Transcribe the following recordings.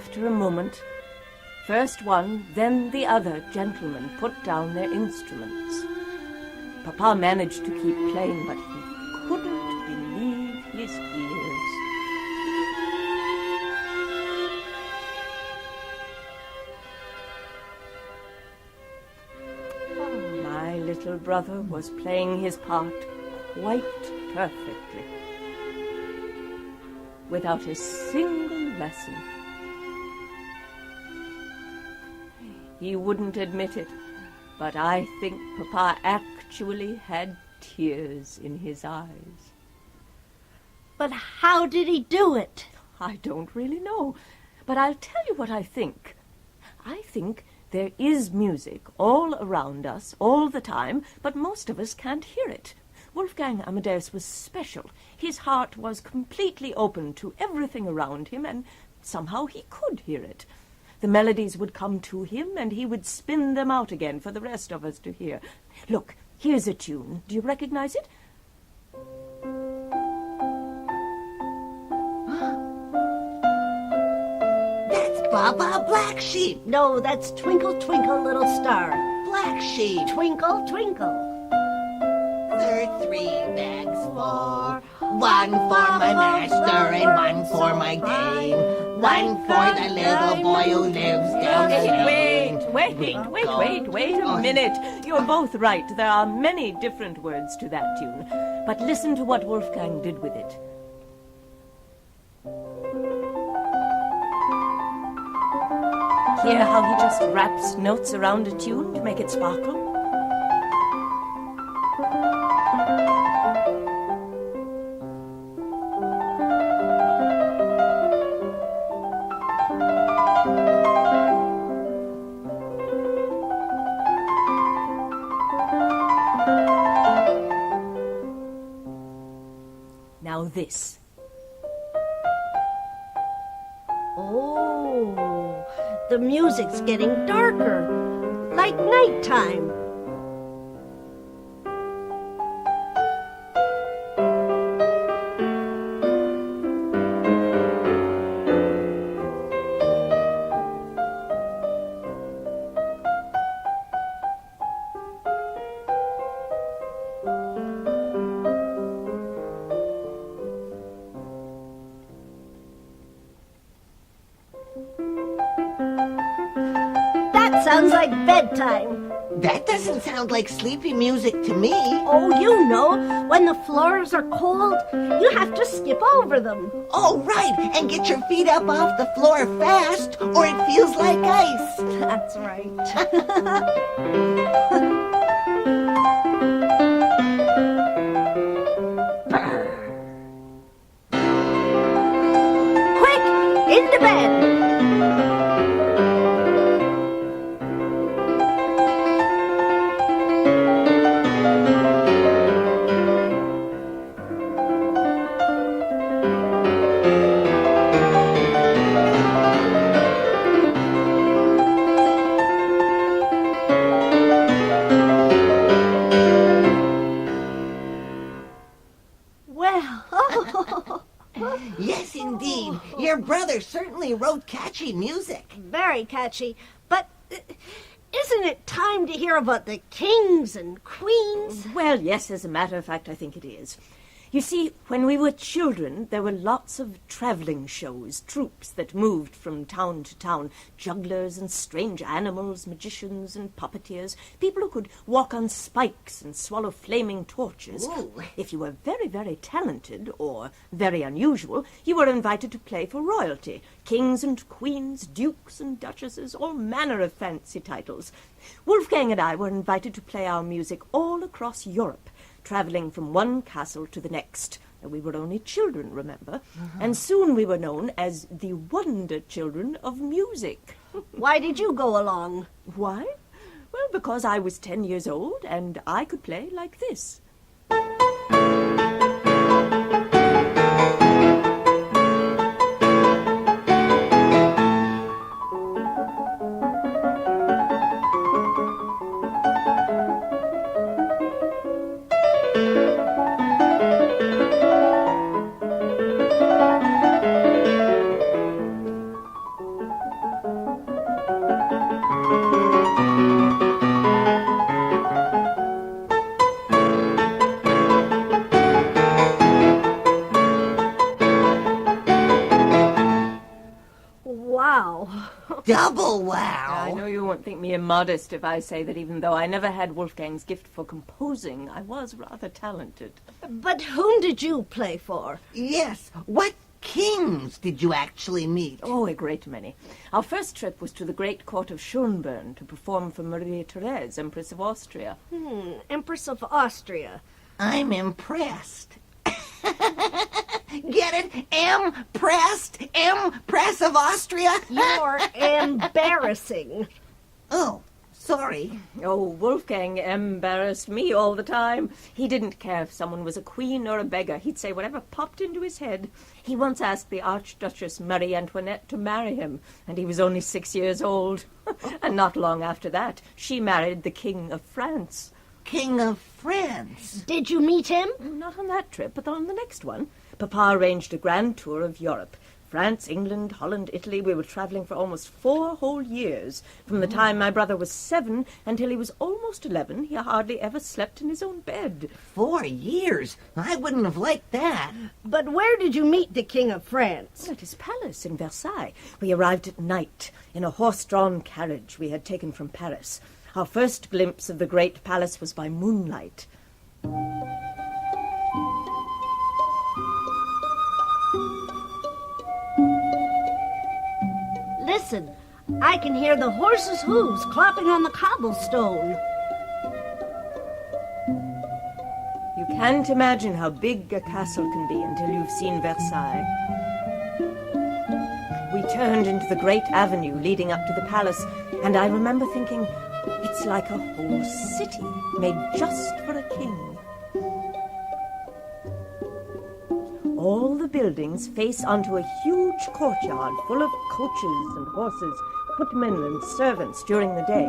After a moment, first one, then the other gentlemen put down their instruments. Papa managed to keep playing, but he couldn't believe his ears. Oh, my little brother was playing his part quite perfectly, without a single lesson. He wouldn't admit it, but I think Papa actually had tears in his eyes. But how did he do it? I don't really know, but I'll tell you what I think. I think there is music all around us all the time, but most of us can't hear it. Wolfgang Amadeus was special. His heart was completely open to everything around him, and somehow he could hear it. The melodies would come to him, and he would spin them out again for the rest of us to hear. Look, here's a tune. Do you recognize it? That's Baba Black Sheep. No, that's Twinkle, Twinkle, Little Star. Black Sheep. Twinkle, twinkle. There are 3 bags for. One for my master and one for my dame. One for the little boy who lives down the lane. Wait a minute. You're both right. There are many different words to that tune. But listen to what Wolfgang did with it. Hear how he just wraps notes around a tune to make it sparkle? Now this. Oh, the music's getting darker, like nighttime. Sounds like bedtime. That doesn't sound like sleepy music to me. Oh, you know, when the floors are cold, you have to skip over them. Oh, right, and get your feet up off the floor fast, or it feels like ice. That's right. Quick, into bed. Yes, indeed. Your brother certainly wrote catchy music. Very catchy. But isn't it time to hear about the kings and queens? Well, yes, as a matter of fact, I think it is. You see, when we were children, there were lots of traveling shows, troupes that moved from town to town, jugglers and strange animals, magicians and puppeteers, people who could walk on spikes and swallow flaming torches. Ooh. If you were very, very talented or very unusual, you were invited to play for royalty, kings and queens, dukes and duchesses, all manner of fancy titles. Wolfgang and I were invited to play our music all across Europe, travelling from one castle to the next. We were only children, remember, and soon we were known as the Wonder Children of Music. Why did you go along? Why? Well, because I was 10 years old and I could play like this. double wow. I know you won't think me immodest if I say that even though I never had Wolfgang's gift for composing, I was rather talented. But whom did you play for? Yes, what kings did you actually meet? Oh, a great many. Our first trip was to the great court of Schönbrunn to perform for Maria Therese, Empress of Austria. Empress of Austria. I'm impressed. Get it? Empressed? Empress of Austria? You're embarrassing. Oh, sorry. Oh, Wolfgang embarrassed me all the time. He didn't care if someone was a queen or a beggar. He'd say whatever popped into his head. He once asked the Archduchess Marie Antoinette to marry him, and he was only 6 years old. And not long after that, she married the King of France. King of France. Did you meet him? Not on that trip, but on the next one. Papa arranged a grand tour of Europe. France, England, Holland, Italy. We were traveling for almost 4 whole years. From the time my brother was 7 until he was almost 11, he hardly ever slept in his own bed. 4 years? I wouldn't have liked that. But where did you meet the King of France? At his palace in Versailles. We arrived at night in a horse-drawn carriage we had taken from Paris. Our first glimpse of the great palace was by moonlight. Listen, I can hear the horses' hooves clopping on the cobblestone. You can't imagine how big a castle can be until you've seen Versailles. We turned into the great avenue leading up to the palace, and I remember thinking, it's like a whole city made just for a king. All the buildings face onto a huge courtyard full of coaches and horses, footmen and servants during the day,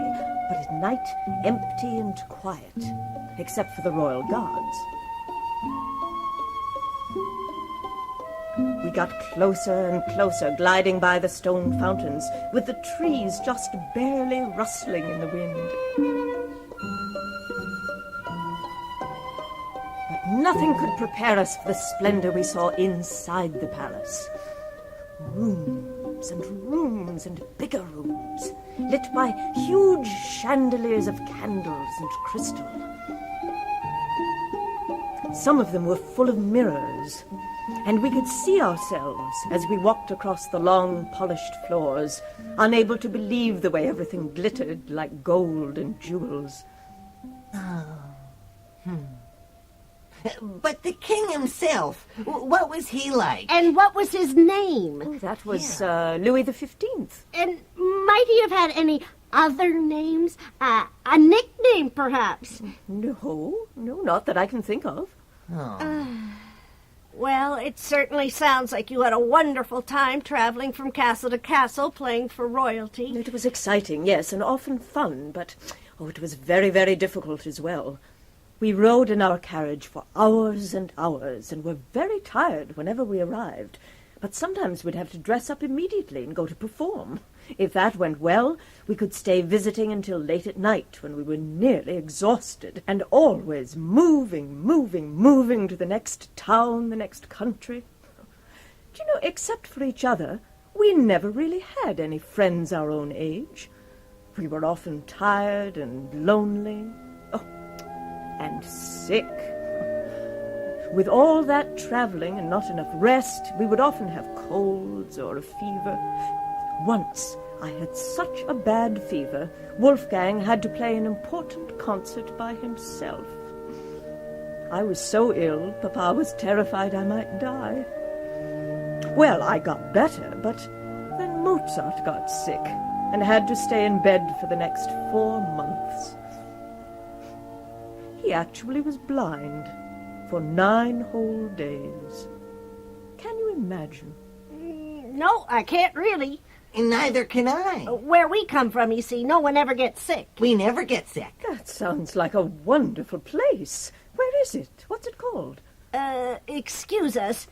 but at night empty and quiet, except for the royal guards. We got closer and closer, gliding by the stone fountains, with the trees just barely rustling in the wind. Nothing could prepare us for the splendor we saw inside the palace. Rooms and rooms and bigger rooms, lit by huge chandeliers of candles and crystal. Some of them were full of mirrors, and we could see ourselves as we walked across the long, polished floors, unable to believe the way everything glittered like gold and jewels. But the king himself, what was he like? And what was his name? Oh, that was Louis XV. And might he have had any other names? A nickname, perhaps? No, not that I can think of. Well, it certainly sounds like you had a wonderful time traveling from castle to castle playing for royalty. It was exciting, yes, and often fun, but it was very, very difficult as well. We rode in our carriage for hours and hours, and were very tired whenever we arrived. But sometimes we'd have to dress up immediately and go to perform. If that went well, we could stay visiting until late at night, when we were nearly exhausted, and always moving to the next town, the next country. Do you know, except for each other, we never really had any friends our own age. We were often tired and lonely. And sick. With all that traveling and not enough rest, we would often have colds or a fever. Once I had such a bad fever, Wolfgang had to play an important concert by himself. I was so ill, Papa was terrified I might die. Well, I got better, but then Mozart got sick and had to stay in bed for the next 4 months. He actually was blind for 9 whole days. Can you imagine? No, I can't really. Neither can I. Where we come from, you see, no one ever gets sick. We never get sick. That sounds like a wonderful place. Where is it? What's it called? Excuse us.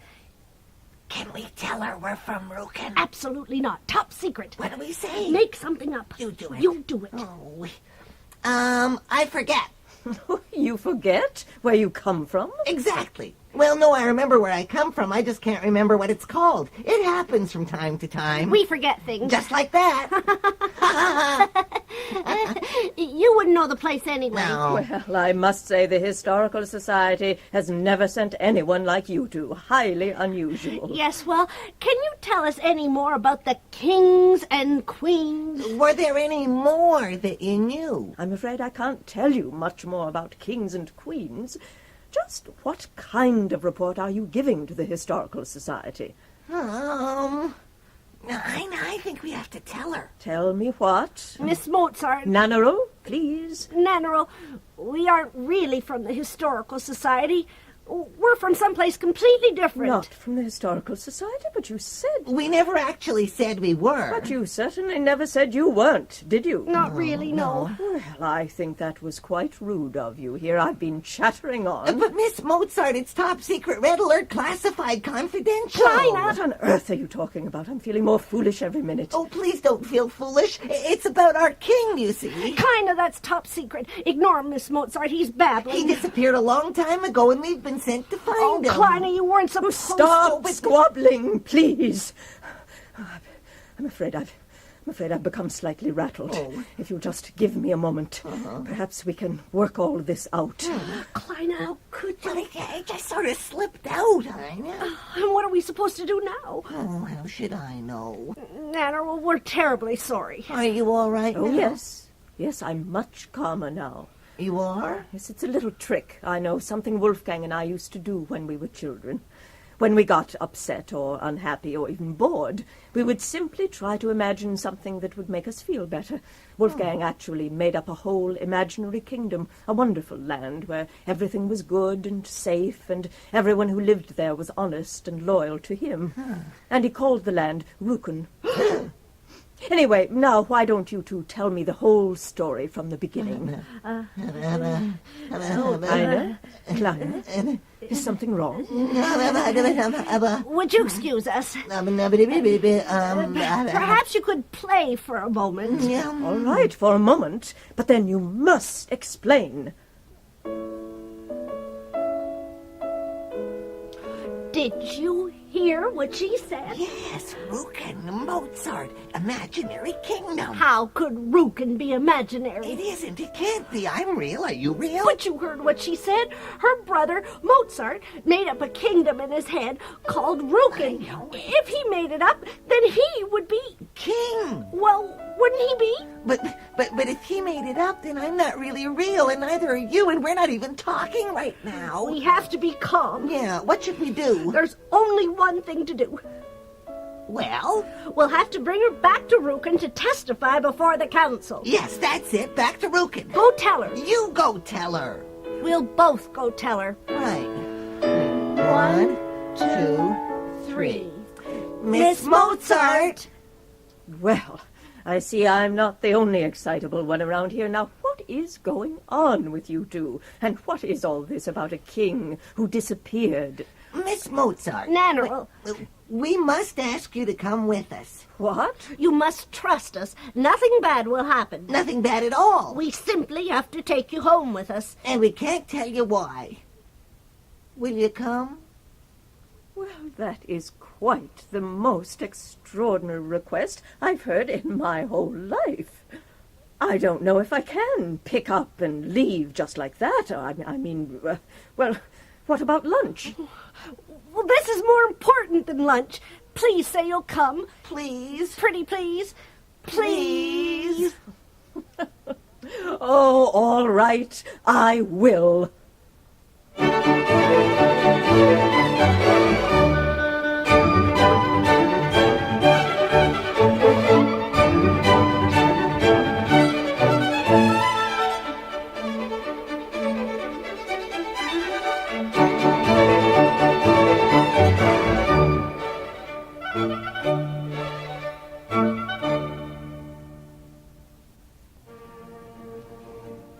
Can we tell her we're from Ruken? Absolutely not. Top secret. What do we say? Make something up. You do it. You do it. I forget. You forget where you come from? Exactly. Well, no, I remember where I come from. I just can't remember what it's called. It happens from time to time. We forget things. Just like that. You wouldn't know the place anyway. No. Well, I must say the Historical Society has never sent anyone like you two. Highly unusual. Yes, well, can you tell us any more about the kings and queens? Were there any more that you knew? I'm afraid I can't tell you much more about kings and queens. Just what kind of report are you giving to the Historical Society? I think we have to tell her. Tell me what? Miss Mozart. Nannerl, please. Nannerl, we aren't really from the Historical Society. We're from someplace completely different. Not from the Historical Society, but you said... We never actually said we were. But you certainly never said you weren't, did you? Not really, no. Well, I think that was quite rude of you. Here I've been chattering on. But Miss Mozart, it's top secret, red alert, classified, confidential. Kleine! What on earth are you talking about? I'm feeling more foolish every minute. Oh, please don't feel foolish. It's about our king, you see. Kinda, that's top secret. Ignore him, Miss Mozart. He's babbling. He disappeared a long time ago, and we've been sent to find him. Kleine, you weren't supposed Stop to... squabbling, please. I'm afraid I've become slightly rattled. Oh. If you'll just give me a moment, perhaps we can work all this out. Kleine, how could you? Well, it just sort of slipped out, Eine. And what are we supposed to do now? Oh, how should I know? Nana, well, we're terribly sorry. Are you all right Oh, now? yes. Yes, I'm much calmer now. You are? Yes, it's a little trick, I know, something Wolfgang and I used to do when we were children. When we got upset or unhappy or even bored, we would simply try to imagine something that would make us feel better. Wolfgang actually made up a whole imaginary kingdom, a wonderful land where everything was good and safe and everyone who lived there was honest and loyal to him. And he called the land Rücken. Anyway, now why don't you two tell me the whole story from the beginning? Eine? Kleine? Is something wrong? Would you excuse us? Perhaps you could play for a moment. All right, for a moment, but then you must explain. Did you hear what she said? Yes, Rücken, Mozart, imaginary kingdom. How could Rücken be imaginary? It isn't. It can't be. I'm real. Are you real? But you heard what she said. Her brother, Mozart, made up a kingdom in his head called Rücken. If he made it up, then he would be... King. Well, wouldn't he be? But if he made it up, then I'm not really real, and neither are you, and we're not even talking right now. We have to be calm. Yeah, what should we do? There's only one thing to do. Well? We'll have to bring her back to Rücken to testify before the council. Yes, that's it. Back to Rücken. Go tell her. You go tell her. We'll both go tell her. Right. 1, 2, 3. Miss Mozart! Well, I see I'm not the only excitable one around here. Now, what is going on with you two? And what is all this about a king who disappeared? Miss Mozart. Nana, We must ask you to come with us. What? you must trust us. Nothing bad will happen. Nothing bad at all. We simply have to take you home with us. And we can't tell you why. Will you come? Well, that is quite the most extraordinary request I've heard in my whole life. I don't know if I can pick up and leave just like that. Well, what about lunch? Well, this is more important than lunch. Please say you'll come. Please. Pretty please. Please. Oh, all right, I will.